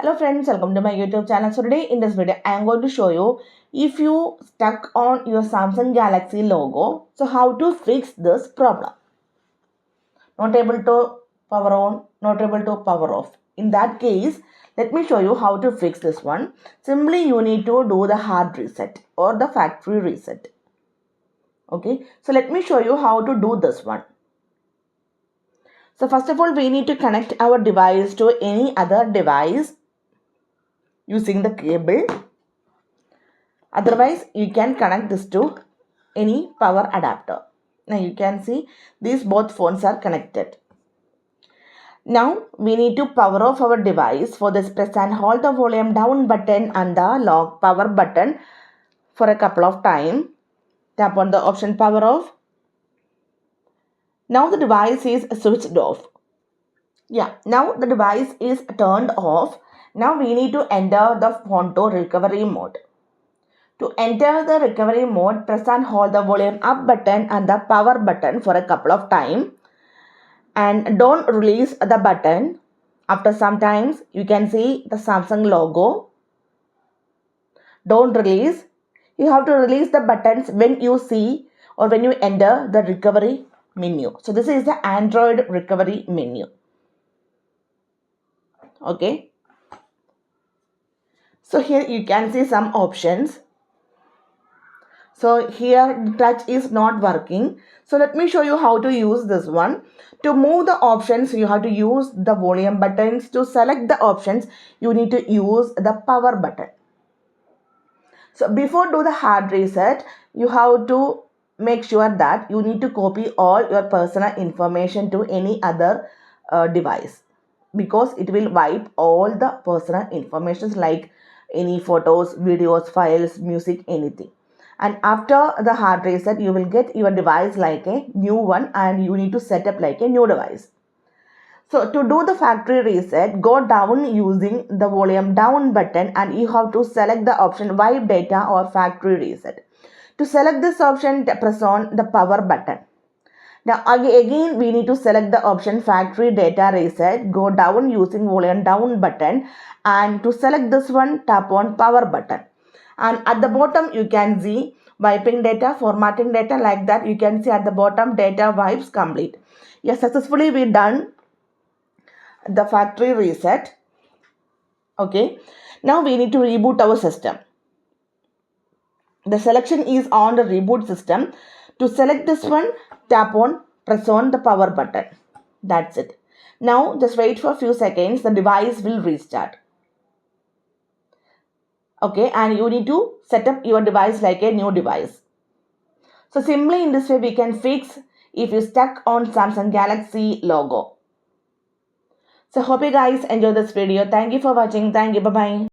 Hello friends, welcome to my YouTube channel. So today in this video, I am going to show you if you stuck on your Samsung Galaxy logo, so how to fix this problem. Not able to power on, not able to power off. In that case, let me show you how to fix this one. Simply you need to do the hard reset or the factory reset. Okay, so let me show you how to do this one. So first of all, we need to connect our device to any other device using the cable. Otherwise, you can connect this to any power adapter. Now you can see these both phones are connected. Now we need to power off our device. For this, press and hold the volume down button and the lock power button for a couple of times. Tap on the option power off. Now the device is switched off. Now the device is turned off. Now we need to enter the phone to recovery mode. To enter the recovery mode, press and hold the volume up button and the power button for a couple of times. And don't release the button. After some times, you can see the Samsung logo. Don't release. You have to release the buttons when you see or when you enter the recovery menu. So this is the Android recovery menu. Okay. So here you can see some options. So here the touch is not working. So let me show you how to use this one. To move the options, you have to use the volume buttons. To select the options, you need to use the power button. So before do the hard reset, you have to make sure that you need to copy all your personal information to any other device, because it will wipe all the personal information like any photos, videos, files, music, anything. And after the hard reset, you will get your device like a new one and you need to set up like a new device. So to do the factory reset, go down using the volume down button and you have to select the option wipe data or factory reset. To select this option, press on the power button. Now again we need to select the option factory data reset. Go down using volume down button and to select this one, tap on power button. And at the bottom you can see wiping data, formatting data, like that. You can see at the bottom data wipes complete. Yes, successfully we done the factory reset. Okay, now we need to reboot our system. The selection is on the reboot system. To select this one, tap on, press on the power button. That's it. Now just wait for a few seconds. The device will restart. Okay, and you need to set up your device like a new device. So simply in this way we can fix if you stuck on Samsung Galaxy logo. So hope you guys enjoy this video. Thank you for watching. Thank you. Bye-bye.